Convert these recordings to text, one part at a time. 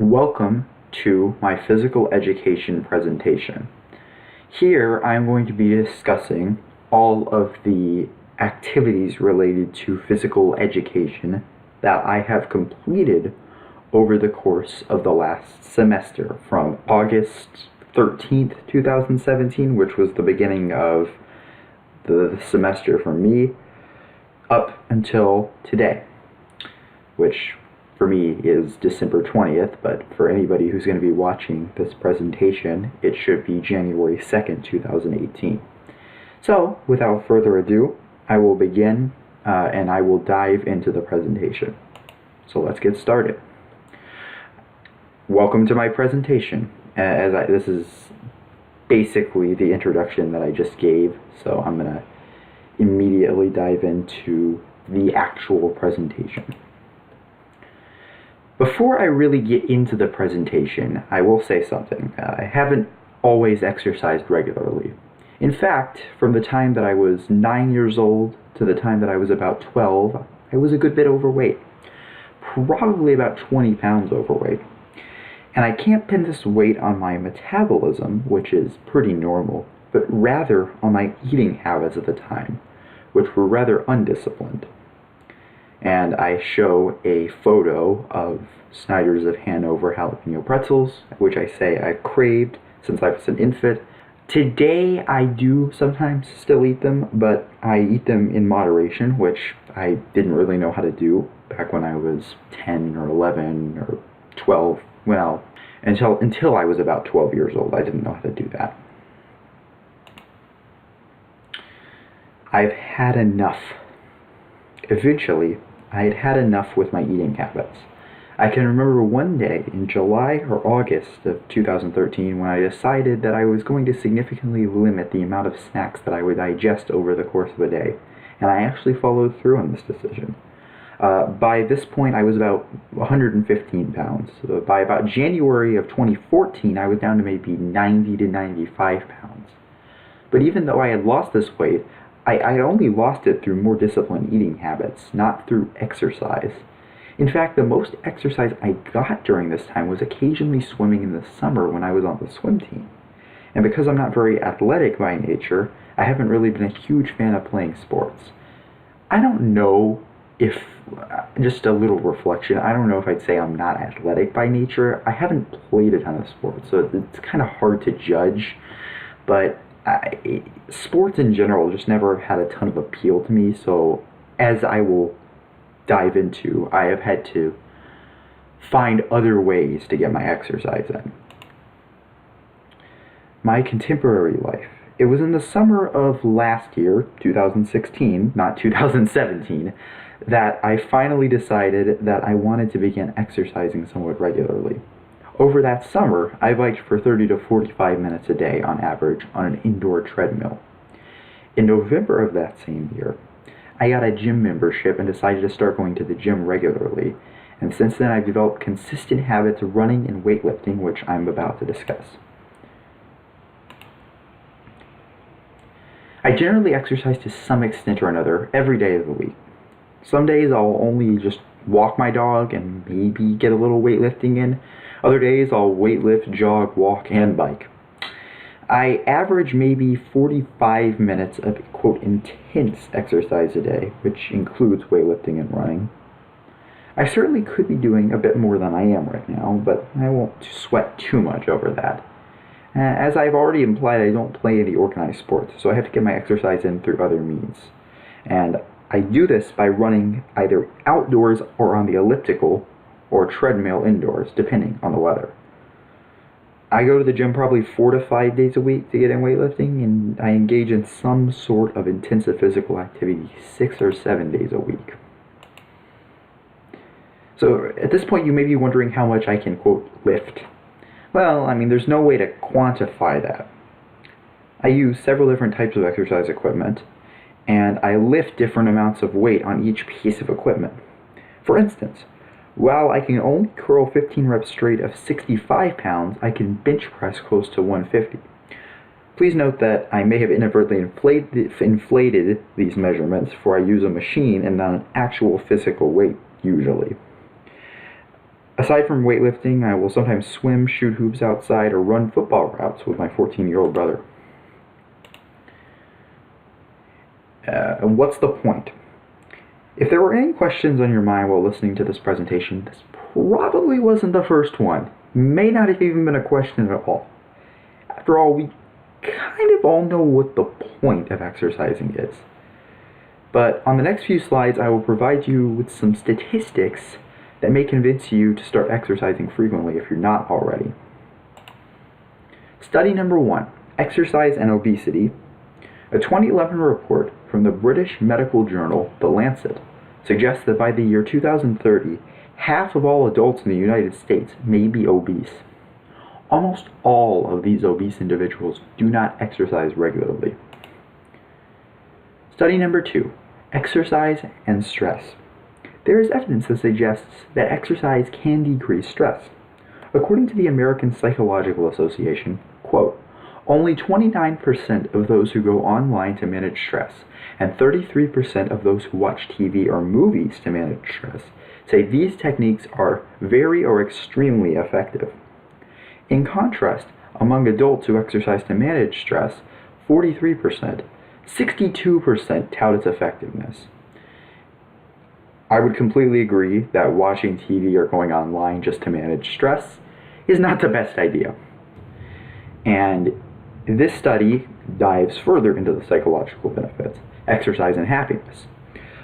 Welcome to my physical education presentation. Here I'm going to be discussing all of the activities related to physical education that I have completed over the course of the last semester from August 13th, 2017, which was the beginning of the semester for me, up until today, which for me is December 20th, but for anybody who's going to be watching this presentation, it should be January 2nd, 2018. So, without further ado, I will begin and I will dive into the presentation. So let's get started. Welcome to my presentation. This is basically the introduction that I just gave, so I'm going to immediately dive into the actual presentation. Before I really get into the presentation, I will say something. I haven't always exercised regularly. In fact, from the time that I was 9 years old to the time that I was about 12, I was a good bit overweight. Probably about 20 pounds overweight. And I can't pin this weight on my metabolism, which is pretty normal, but rather on my eating habits at the time, which were rather undisciplined. And I show a photo of Snyder's of Hanover jalapeno pretzels, which I say I craved since I was an infant. Today I do sometimes still eat them, but I eat them in moderation, which I didn't really know how to do back when I was 10 or 11 or 12. Well, until I was about 12 years old, I didn't know how to do that. I've had enough. Eventually, I had had enough with my eating habits. I can remember one day in July or August of 2013 when I decided that I was going to significantly limit the amount of snacks that I would digest over the course of a day, and I actually followed through on this decision. By this point, I was about 115 pounds. By about January of 2014, I was down to maybe 90 to 95 pounds. But even though I had lost this weight, I only lost it through more disciplined eating habits, not through exercise. In fact, the most exercise I got during this time was occasionally swimming in the summer when I was on the swim team. And because I'm not very athletic by nature, I haven't really been a huge fan of playing sports. I don't know if, just a little reflection, I don't know if I'd say I'm not athletic by nature. I haven't played a ton of sports, so it's kind of hard to judge, but sports in general just never had a ton of appeal to me, so as I will dive into, I have had to find other ways to get my exercise in. My contemporary life. It was in the summer of last year, 2016, not 2017, that I finally decided that I wanted to begin exercising somewhat regularly. Over that summer, I biked for 30 to 45 minutes a day on average on an indoor treadmill. In November of that same year, I got a gym membership and decided to start going to the gym regularly, and since then I've developed consistent habits of running and weightlifting, which I'm about to discuss. I generally exercise to some extent or another every day of the week. Some days I'll only just walk my dog and maybe get a little weightlifting in. Other days I'll weightlift, jog, walk, and bike. I average maybe 45 minutes of, quote, intense exercise a day, which includes weightlifting and running. I certainly could be doing a bit more than I am right now, but I won't sweat too much over that. As I've already implied, I don't play any organized sports, so I have to get my exercise in through other means. And I do this by running either outdoors or on the elliptical or treadmill indoors, depending on the weather. I go to the gym probably 4 to 5 days a week to get in weightlifting, and I engage in some sort of intensive physical activity 6 or 7 days a week. So at this point you may be wondering how much I can, quote, lift. Well, I mean, there's no way to quantify that. I use several different types of exercise equipment, and I lift different amounts of weight on each piece of equipment. For instance, while I can only curl 15 reps straight of 65 pounds, I can bench press close to 150. Please note that I may have inadvertently inflated these measurements, for I use a machine and not an actual physical weight, usually. Aside from weightlifting, I will sometimes swim, shoot hoops outside, or run football routes with my 14-year-old brother. What's the point? If there were any questions on your mind while listening to this presentation, this probably wasn't the first one. May not have even been a question at all. After all, we kind of all know what the point of exercising is. But on the next few slides, I will provide you with some statistics that may convince you to start exercising frequently if you're not already. Study number 1, Exercise and Obesity. A 2011 report from the British medical journal, The Lancet, suggests that by the year 2030, half of all adults in the United States may be obese. Almost all of these obese individuals do not exercise regularly. Study number 2, Exercise and Stress. There is evidence that suggests that exercise can decrease stress. According to the American Psychological Association, quote, only 29% of those who go online to manage stress and 33% of those who watch TV or movies to manage stress say these techniques are very or extremely effective. In contrast, among adults who exercise to manage stress, 43%, 62% tout its effectiveness. I would completely agree that watching TV or going online just to manage stress is not the best idea. And this study dives further into the psychological benefits, exercise and happiness.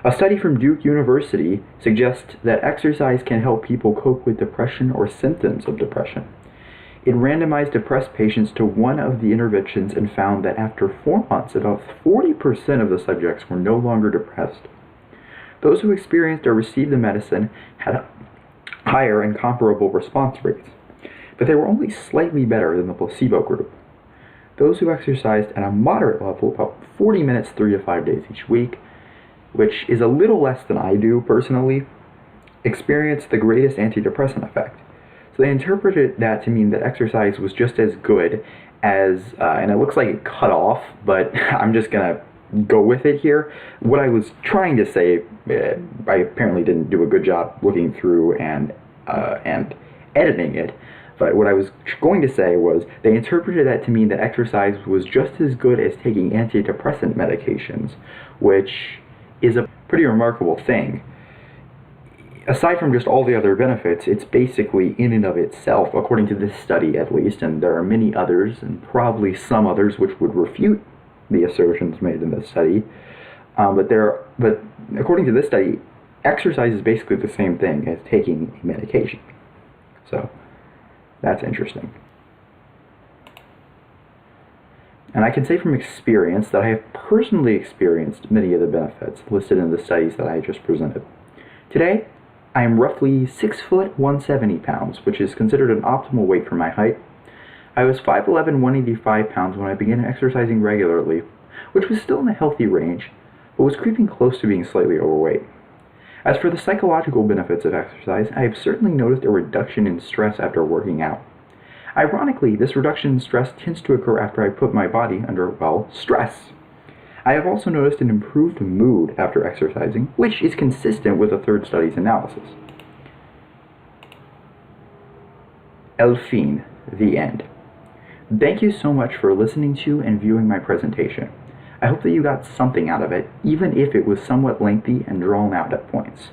A study from Duke University suggests that exercise can help people cope with depression or symptoms of depression. It randomized depressed patients to one of the interventions and found that after 4 months, about 40% of the subjects were no longer depressed. Those who experienced or received the medicine had higher and comparable response rates, but they were only slightly better than the placebo group. Those who exercised at a moderate level, about 40 minutes 3 to 5 days each week, which is a little less than I do personally, experienced the greatest antidepressant effect. So they interpreted that to mean that exercise was just as good as, and it looks like it cut off, but I'm just going to go with it here. What I was trying to say, I apparently didn't do a good job looking through and editing it, but what I was going to say was they interpreted that to mean that exercise was just as good as taking antidepressant medications, which is a pretty remarkable thing. Aside from just all the other benefits, it's basically in and of itself, according to this study at least, and there are many others, and probably some others which would refute the assertions made in this study, but according to this study, exercise is basically the same thing as taking medication. So that's interesting. And I can say from experience that I have personally experienced many of the benefits listed in the studies that I just presented. Today, I am roughly 6 foot 170 pounds, which is considered an optimal weight for my height. I was 5'11", 185 pounds when I began exercising regularly, which was still in a healthy range, but was creeping close to being slightly overweight. As for the psychological benefits of exercise, I have certainly noticed a reduction in stress after working out. Ironically, this reduction in stress tends to occur after I put my body under, well, stress. I have also noticed an improved mood after exercising, which is consistent with the third study's analysis. El fin, the end. Thank you so much for listening to and viewing my presentation. I hope that you got something out of it, even if it was somewhat lengthy and drawn out at points.